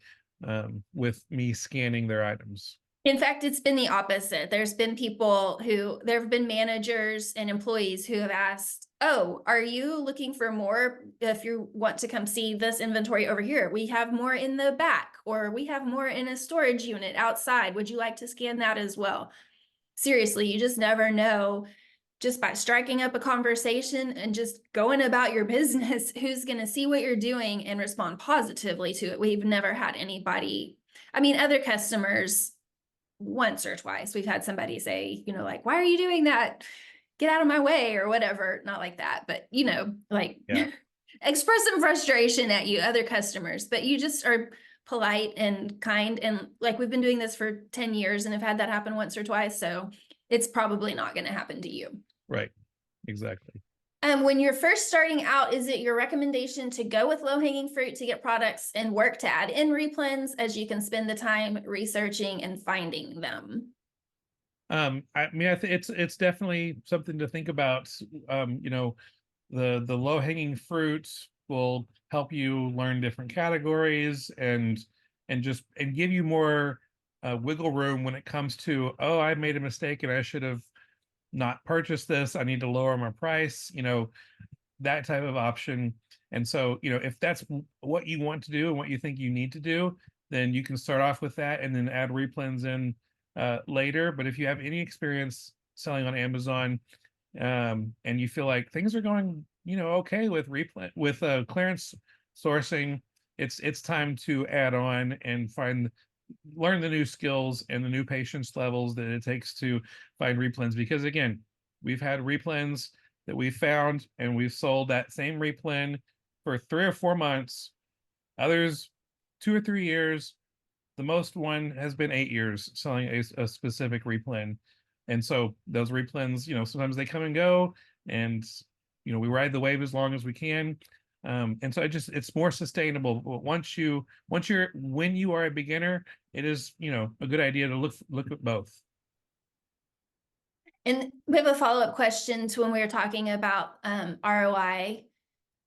with me scanning their items. In fact, it's been the opposite. There have been managers and employees who have asked, oh, are you looking for more? If you want to come see this inventory over here, we have more in the back, or we have more in a storage unit outside. Would you like to scan that as well? Seriously, you just never know, just by striking up a conversation and just going about your business, who's going to see what you're doing and respond positively to it. We've never had anybody, other customers, once or twice we've had somebody say, like, why are you doing that? Get out of my way, or whatever. Not like that, but Yeah. express some frustration at you, other customers, but you just are polite and kind. And like, we've been doing this for 10 years and have had that happen once or twice. So it's probably not going to happen to you. Right. Exactly. When you're first starting out, is it your recommendation to go with low-hanging fruit to get products and work to add in replens, as you can spend the time researching and finding them? I mean, I think it's definitely something to think about. The low-hanging fruit will help you learn different categories and give you more wiggle room when it comes to, oh, I made a mistake and I should have not purchased this. I need to lower my price, that type of option. And so, if that's what you want to do and what you think you need to do, then you can start off with that and then add replens in later. But if you have any experience selling on Amazon, and you feel like things are going, okay with clearance sourcing, it's time to add on and learn the new skills and the new patience levels that it takes to find replens. Because again, we've had replens that we found and we've sold that same replen for 3 or 4 months, others 2 or 3 years. The most one has been 8 years selling a specific replen. And so those replens, sometimes they come and go, and we ride the wave as long as we can. And so it's more sustainable. But when you are a beginner, it is, a good idea to look at both. And we have a follow-up question to when we were talking about ROI.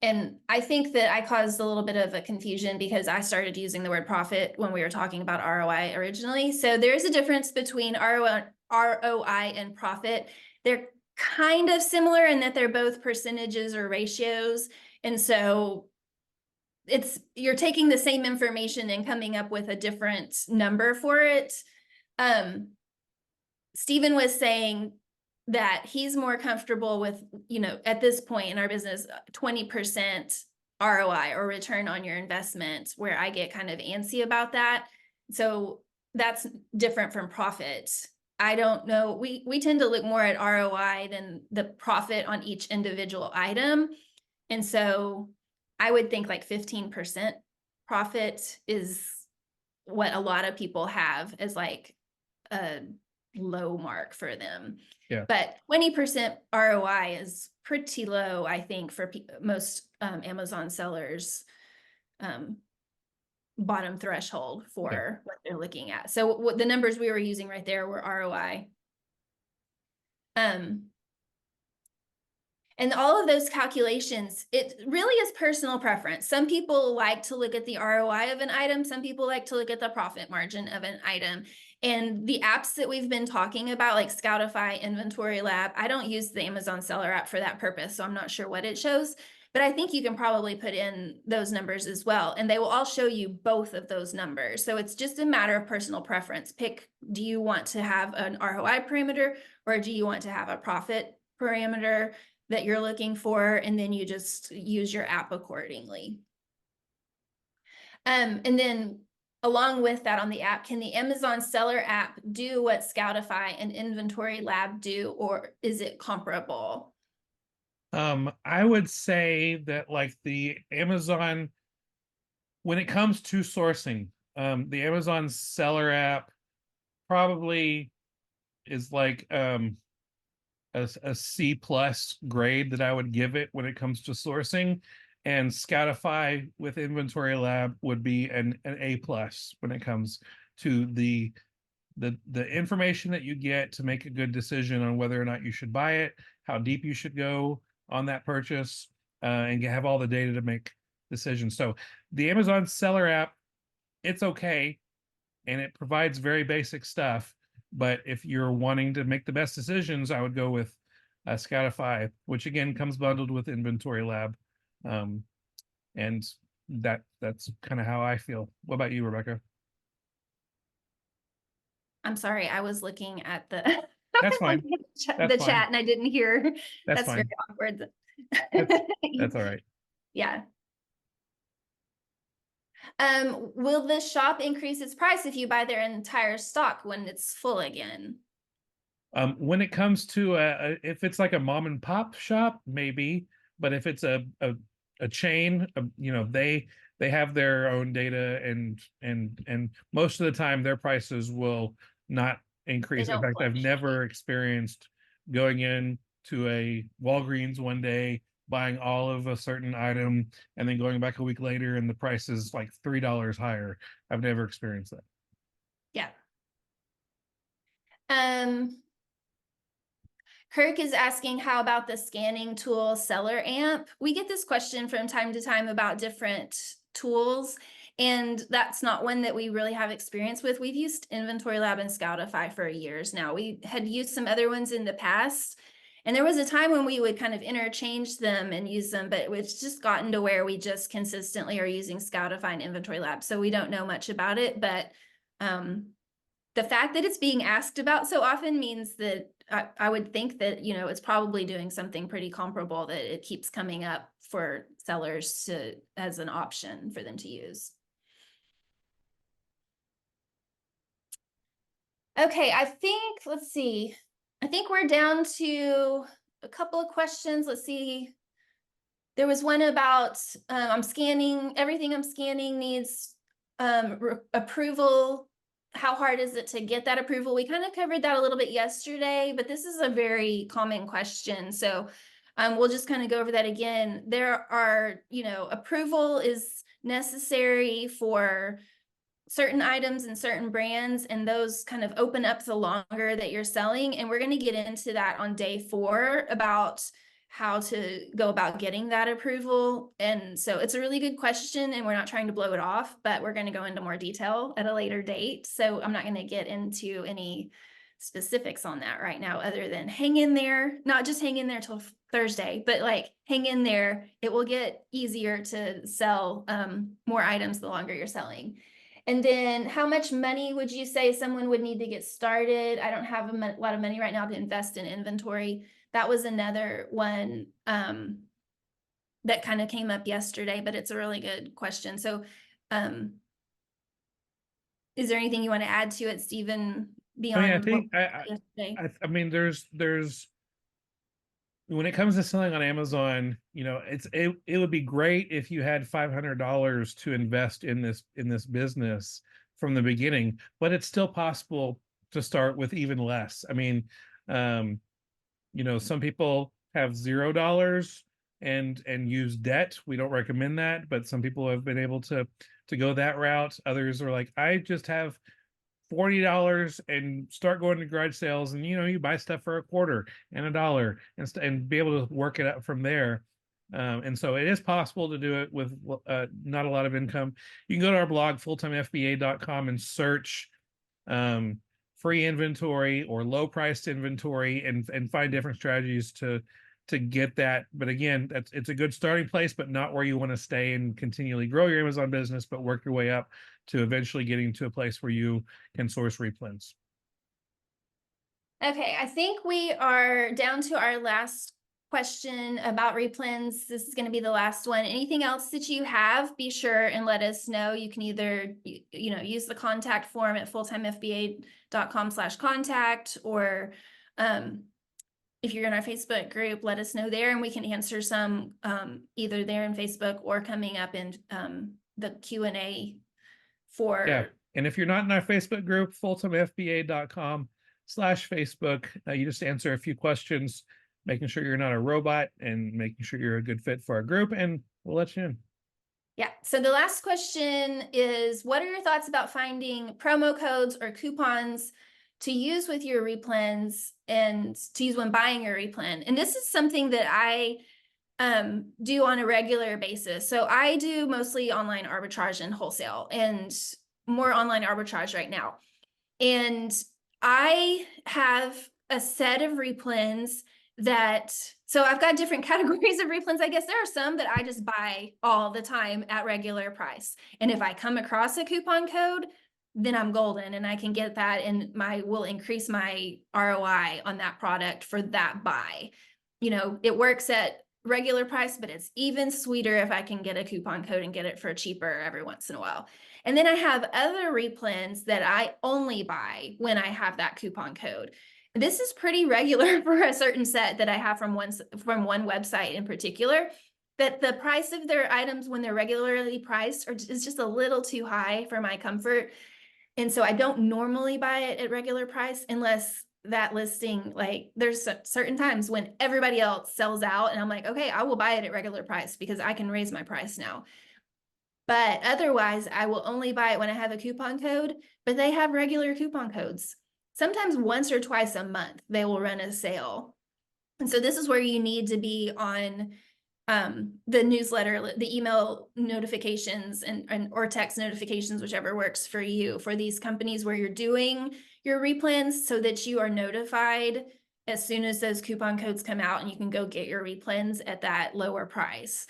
And I think that I caused a little bit of a confusion because I started using the word profit when we were talking about ROI originally. So there's a difference between ROI and profit. They're kind of similar in that they're both percentages or ratios. And so you're taking the same information and coming up with a different number for it. Stephen was saying that he's more comfortable with, at this point in our business, 20% ROI or return on your investment, where I get kind of antsy about that. So that's different from profit. I don't know. We tend to look more at ROI than the profit on each individual item. And so I would think like 15% profit is what a lot of people have as like a low mark for them. Yeah. But 20% ROI is pretty low, I think, for most Amazon sellers. Bottom threshold for what they're looking at. So what the numbers we were using right there were ROI. And all of those calculations, it really is personal preference. Some people like to look at the ROI of an item. Some people like to look at the profit margin of an item. And the apps that we've been talking about, like Scoutify, Inventory Lab, I don't use the Amazon Seller app for that purpose, so I'm not sure what it shows. But I think you can probably put in those numbers as well. And they will all show you both of those numbers. So it's just a matter of personal preference. Do you want to have an ROI parameter, or do you want to have a profit parameter that you're looking for, and then you just use your app accordingly. And then along with that on the app, can the Amazon Seller app do what Scoutify and Inventory Lab do, or is it comparable? I would say that like the Amazon, when it comes to sourcing, the Amazon Seller app probably is like a C plus grade that I would give it when it comes to sourcing, and Scoutify with Inventory Lab would be an A plus when it comes to the information that you get to make a good decision on whether or not you should buy it, how deep you should go on that purchase, and you have all the data to make decisions. So the Amazon Seller app, it's okay, and it provides very basic stuff. But if you're wanting to make the best decisions, I would go with Scoutify, which again comes bundled with Inventory Lab, and that's kind of how I feel. What about you, Rebecca? I'm sorry, I was looking at the That's fine. the chat, and I didn't hear. That's very fine. awkward. That's all right. Yeah. Will the shop increase its price if you buy their entire stock when it's full again? When it comes to if it's like a mom and pop shop, maybe, but if it's a chain, they have their own data, and most of the time their prices will not increase. In fact, I've never experienced going in to a Walgreens one day, buying all of a certain item, and then going back a week later and the price is like $3 higher. I've never experienced that. Yeah. Kirk is asking, how about the scanning tool Seller Amp? We get this question from time to time about different tools, and that's not one that we really have experience with. We've used Inventory Lab and Scoutify for years now. We had used some other ones in the past, And there was a time when we would kind of interchange them and use them, but it's just gotten to where we just consistently are using Scoutify and Inventory Lab. So we don't know much about it, but the fact that it's being asked about so often means that I would think that, you know, it's probably doing something pretty comparable, that it keeps coming up for sellers to as an option for them to use. Okay, I think, let's see. I think we're down to a couple of questions. Let's see. There was one about I'm scanning, everything I'm scanning needs approval. How hard is it to get that approval? We kind of covered that a little bit yesterday, but this is a very common question. So we'll just kind of go over that again. There are, you know, approval is necessary for certain items and certain brands, and those kind of open up the longer that you're selling. And we're going to get into that on day 4 about how to go about getting that approval. And so it's a really good question, and we're not trying to blow it off, but we're going to go into more detail at a later date. So I'm not going to get into any specifics on that right now, other than hang in there, not just hang in there till Thursday, but like hang in there. It will get easier to sell more items the longer you're selling. And then how much money would you say someone would need to get started? I don't have a lot of money right now to invest in inventory. That was another one that kind of came up yesterday, but it's a really good question. So is there anything you want to add to it, Stephen, beyond I think yesterday? I mean there's when it comes to selling on Amazon, you know, it would be great if you had $500 to invest in this business from the beginning, but it's still possible to start with even less. I mean, you know, some people have $0 and use debt. We don't recommend that, but some people have been able to go that route. Others are like, I just have $40 and start going to garage sales, and you know, you buy stuff for a quarter and $1 and be able to work it out from there. And so it is possible to do it with not a lot of income. You can go to our blog fulltimefba.com and search free inventory or low priced inventory and find different strategies to get that. But again, it's a good starting place, but not where you want to stay and continually grow your Amazon business, but work your way up to eventually getting to a place where you can source replens. Okay, I think we are down to our last question about replens. This is going to be the last one. Anything else that you have, be sure and let us know. You can either, you know, use the contact form at fulltimefba.com/contact, or if you're in our Facebook group, let us know there, and we can answer some either there in Facebook or coming up in the Q&A for. Yeah, and if you're not in our Facebook group, fulltimefba.com/Facebook, you just answer a few questions, making sure you're not a robot and making sure you're a good fit for our group, and we'll let you in. Yeah, so the last question is, what are your thoughts about finding promo codes or coupons to use with your replens and to use when buying your replen? And this is something that I do on a regular basis. So I do mostly online arbitrage and wholesale, and more online arbitrage right now. And I have a set of replens that, so I've got different categories of replens. I guess there are some that I just buy all the time at regular price. And if I come across a coupon code, then I'm golden, and I can get that, and will increase my ROI on that product for that buy. You know, it works at regular price, but it's even sweeter if I can get a coupon code and get it for cheaper every once in a while. And then I have other replens that I only buy when I have that coupon code. This is pretty regular for a certain set that I have from one website in particular, that the price of their items when they're regularly priced is just a little too high for my comfort. And so I don't normally buy it at regular price unless that listing, like there's certain times when everybody else sells out and I'm like, okay, I will buy it at regular price because I can raise my price now. But otherwise, I will only buy it when I have a coupon code, but they have regular coupon codes. Sometimes once or twice a month, they will run a sale. And so this is where you need to be on the newsletter, the email notifications and or text notifications, whichever works for you, for these companies where you're doing your replens, so that you are notified as soon as those coupon codes come out, and you can go get your replens at that lower price.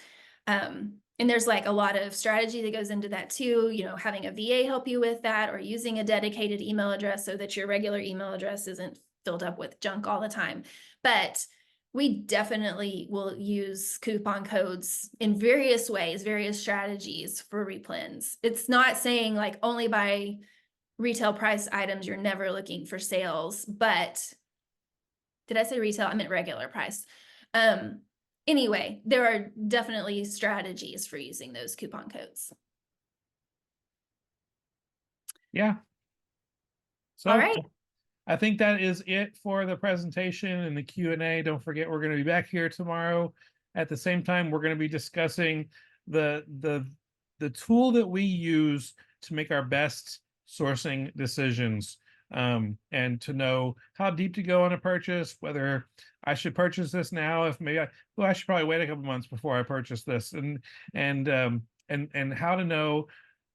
And there's like a lot of strategy that goes into that too, you know, having a VA help you with that, or using a dedicated email address so that your regular email address isn't filled up with junk all the time. But we definitely will use coupon codes in various ways, various strategies for replens. It's not saying like only buy retail price items, you're never looking for sales, but did I say retail? I meant regular price. Anyway, there are definitely strategies for using those coupon codes. Yeah. All So right. I think that is it for the presentation and the Q&A. Don't forget, we're going to be back here tomorrow. At the same time, we're going to be discussing the tool that we use to make our best sourcing decisions, and to know how deep to go on a purchase, whether I should purchase this now, if maybe I should probably wait a couple months before I purchase this, and how to know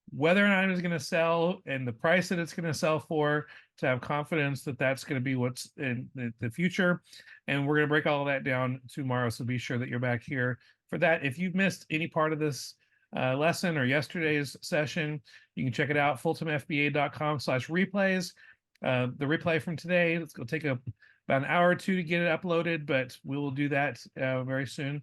whether an item is going to sell and the price that it's going to sell for, to have confidence that that's going to be what's in the future. And we're going to break all of that down tomorrow. So be sure that you're back here for that. If you've missed any part of this lesson or yesterday's session, you can check it out, fulltimefba.com/replays. The replay from today, it's going to take about an hour or two to get it uploaded, but we will do that very soon.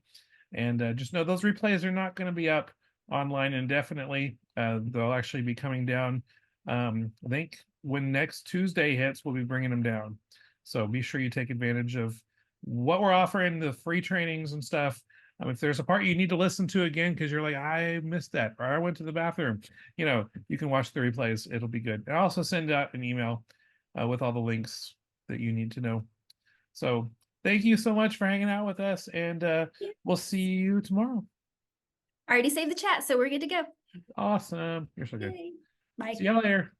And just know those replays are not going to be up online indefinitely. They'll actually be coming down. I think when next Tuesday hits, we'll be bringing them down. So be sure you take advantage of what we're offering, the free trainings and stuff. If there's a part you need to listen to again because you're like, I missed that, or I went to the bathroom, you know, you can watch the replays. It'll be good. And I'll also send out an email with all the links that you need to know. So thank you so much for hanging out with us, and we'll see you tomorrow. I already saved the chat, so we're good to go. Awesome. You're so good. Yay. Bye. See y'all later.